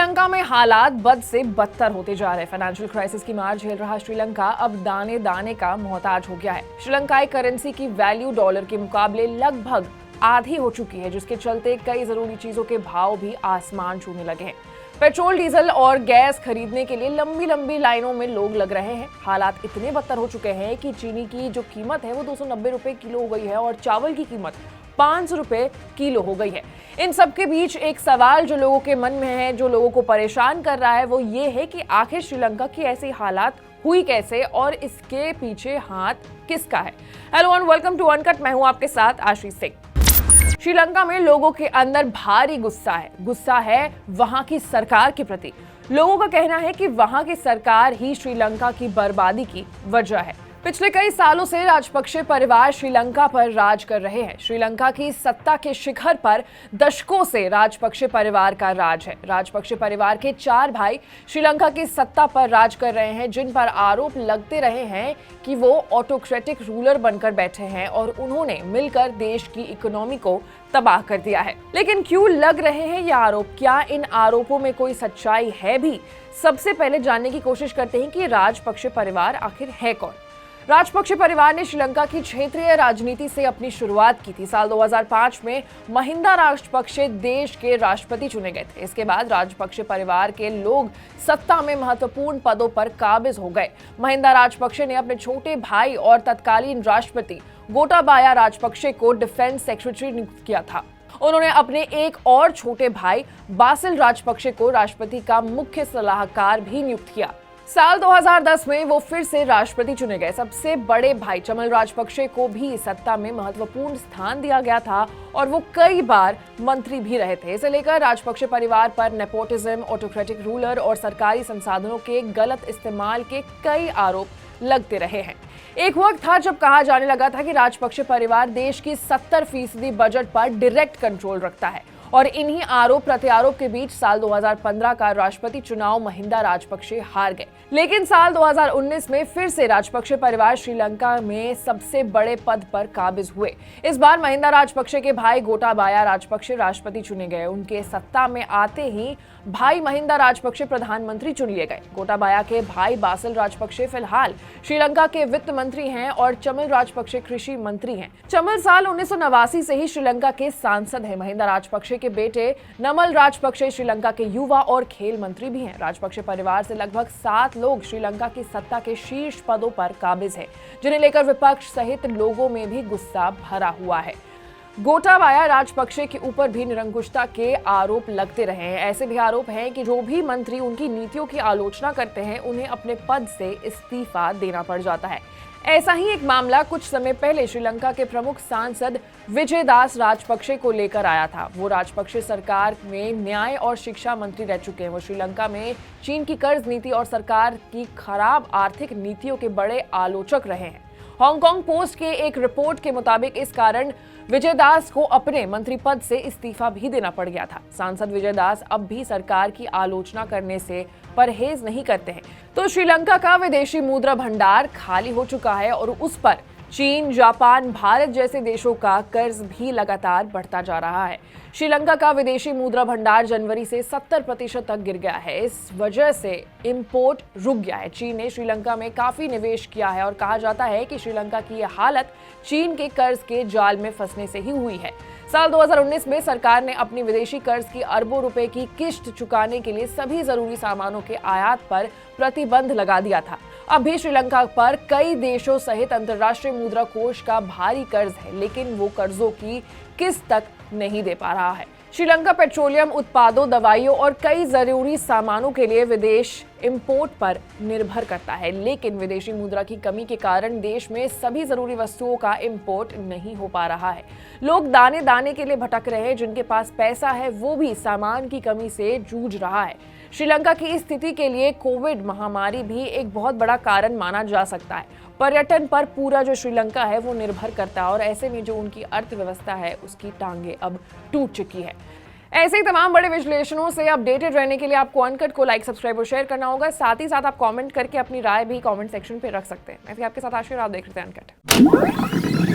श्रीलंका में हालात बद से बदतर होते जा रहे हैं। फाइनेंशियल क्राइसिस की मार झेल रहा श्रीलंका अब दाने दाने का मोहताज हो गया है। श्रीलंकाई करेंसी की वैल्यू डॉलर के मुकाबले लगभग आधी हो चुकी है, जिसके चलते कई जरूरी चीजों के भाव भी आसमान छूने लगे हैं। पेट्रोल, डीजल और गैस खरीदने के लिए लंबी लंबी लाइनों में लोग लग रहे हैं। हालात इतने बदतर हो चुके हैं कि चीनी की जो कीमत है वो 290 रुपए किलो हो गई है और चावल की कीमत 500 रुपए किलो हो गई है। इन सब के बीच एक सवाल जो लोगों के मन में है, जो लोगों को परेशान कर रहा है, वो ये है कि आखिर श्रीलंका की ऐसी हालात हुई कैसे और इसके पीछे हाथ किसका है। Hello and welcome to Uncut. मैं हूं आपके साथ आशीष सिंह। श्रीलंका में लोगों के अंदर भारी गुस्सा है वहां की सरकार के प्रति। लोगों का कहना है कि वहां की सरकार ही श्रीलंका की बर्बादी की वजह है। पिछले कई सालों से राजपक्षे परिवार श्रीलंका पर राज कर रहे हैं। श्रीलंका की सत्ता के शिखर पर दशकों से राजपक्षे परिवार का राज है। राजपक्षे परिवार के 4 भाई श्रीलंका की सत्ता पर राज कर रहे हैं, जिन पर आरोप लगते रहे हैं कि वो ऑटोक्रेटिक रूलर बनकर बैठे हैं और उन्होंने मिलकर देश की इकोनॉमी को तबाह कर दिया है। लेकिन क्यों लग रहे हैं ये आरोप? क्या इन आरोपों में कोई सच्चाई है भी? सबसे पहले जानने की कोशिश करते हैं कि राजपक्षे परिवार आखिर है कौन। राजपक्षे परिवार ने श्रीलंका की क्षेत्रीय राजनीति से अपनी शुरुआत की थी। साल 2005 में महिंदा राजपक्षे देश के राष्ट्रपति चुने गए थे। इसके बाद राजपक्षे परिवार के लोग सत्ता में महत्वपूर्ण पदों पर काबिज हो गए। महिंदा राजपक्षे ने अपने छोटे भाई और तत्कालीन राष्ट्रपति गोटाबाया राजपक्षे को डिफेंस सेक्रेटरी नियुक्त किया था। उन्होंने अपने एक और छोटे भाई बासिल राजपक्षे को राष्ट्रपति का मुख्य सलाहकार भी नियुक्त किया। साल 2010 में वो फिर से राष्ट्रपति चुने गए। सबसे बड़े भाई चमल राजपक्षे को भी सत्ता में महत्वपूर्ण स्थान दिया गया था और वो कई बार मंत्री भी रहे थे। इसे लेकर राजपक्षे परिवार पर नेपोटिज्म, ऑटोक्रेटिक रूलर और सरकारी संसाधनों के गलत इस्तेमाल के कई आरोप लगते रहे हैं। एक वक्त था जब कहा जाने लगा था कि राजपक्षे परिवार देश की 70% बजट पर डायरेक्ट कंट्रोल रखता है और इन्हीं आरोप प्रत्यारोप के बीच साल 2015 का राष्ट्रपति चुनाव महिंदा राजपक्षे हार गए। लेकिन साल 2019 में फिर से राजपक्षे परिवार श्रीलंका में सबसे बड़े पद पर काबिज हुए। इस बार महिंदा राजपक्षे के भाई गोटाबाया राजपक्षे राष्ट्रपति चुने गए। उनके सत्ता में आते ही भाई महिंदा राजपक्षे प्रधानमंत्री चुन लिए गए। गोटाबाया के भाई बासिल राजपक्षे फिलहाल श्रीलंका के वित्त मंत्री हैं और चमल राजपक्षे कृषि मंत्री हैं। चमल साल 1989 से ही श्रीलंका के सांसद हैं। महिंदा राजपक्षे के बेटे नमल राजपक्षे श्रीलंका के युवा और खेल मंत्री भी हैं। राजपक्षे परिवार से लगभग 7 लोग श्रीलंका की सत्ता के शीर्ष पदों पर काबिज हैं, जिन्हें लेकर विपक्ष सहित लोगों में भी गुस्सा भरा हुआ है। गोटाबाया राजपक्षे के ऊपर भी निरंकुशता के आरोप लगते रहे हैं। ऐसे भी आरोप हैं कि जो भी मंत्री उनकी नीतियों की आलोचना करते हैं, उन्हें अपने पद से इस्तीफा देना पड़ जाता है। ऐसा ही एक मामला कुछ समय पहले श्रीलंका के प्रमुख सांसद विजयदास राजपक्षे को लेकर आया था। वो राजपक्षे सरकार में न्याय और शिक्षा मंत्री रह चुके हैं। वो श्रीलंका में चीन की कर्ज नीति और सरकार की खराब आर्थिक नीतियों के बड़े आलोचक रहे हैं। हांगकांग पोस्ट के एक रिपोर्ट के मुताबिक इस कारण विजयदास को अपने मंत्री पद से इस्तीफा भी देना पड़ गया था। सांसद विजयदास अब भी सरकार की आलोचना करने से परहेज नहीं करते हैं। तो श्रीलंका का विदेशी मुद्रा भंडार खाली हो चुका है और उस पर चीन, जापान, भारत जैसे देशों का कर्ज भी लगातार बढ़ता जा रहा है। श्रीलंका का विदेशी मुद्रा भंडार जनवरी से 70% तक गिर गया है। इस वजह से इंपोर्ट रुक गया है। चीन ने श्रीलंका में काफी निवेश किया है और कहा जाता है कि श्रीलंका की यह हालत चीन के कर्ज के जाल में फंसने से ही हुई है। साल 2019 में सरकार ने अपनी विदेशी कर्ज की अरबों रुपए की किश्त चुकाने के लिए सभी जरूरी सामानों के आयात पर प्रतिबंध लगा दिया था। अब भी श्रीलंका पर कई देशों सहित अंतर्राष्ट्रीय मुद्रा कोष का भारी कर्ज है, लेकिन वो कर्जों की किस्त तक नहीं दे पा रहा है। श्रीलंका पेट्रोलियम उत्पादों, दवाइयों और कई जरूरी सामानों के लिए विदेश इंपोर्ट पर निर्भर करता है, लेकिन विदेशी मुद्रा की कमी के कारण देश में सभी जरूरी वस्तुओं का इंपोर्ट नहीं हो पा रहा है। लोग दाने दाने के लिए भटक रहे हैं। जिनके पास पैसा है वो भी सामान की कमी से जूझ रहा है। श्रीलंका की इस स्थिति के लिए कोविड महामारी भी एक बहुत बड़ा कारण माना जा सकता है। पर्यटन पर पूरा जो श्रीलंका है वो निर्भर करता है और ऐसे में जो उनकी अर्थव्यवस्था है उसकी टांगे अब टूट चुकी है। ऐसे ही तमाम बड़े विश्लेषणों से अपडेटेड रहने के लिए आपको अनकट को लाइक, सब्सक्राइब और शेयर करना होगा। साथ ही साथ आप कमेंट करके अपनी राय भी कमेंट सेक्शन पे रख सकते हैं। मैं भी आपके साथ आशीष, आप देख रहे थे अनकट।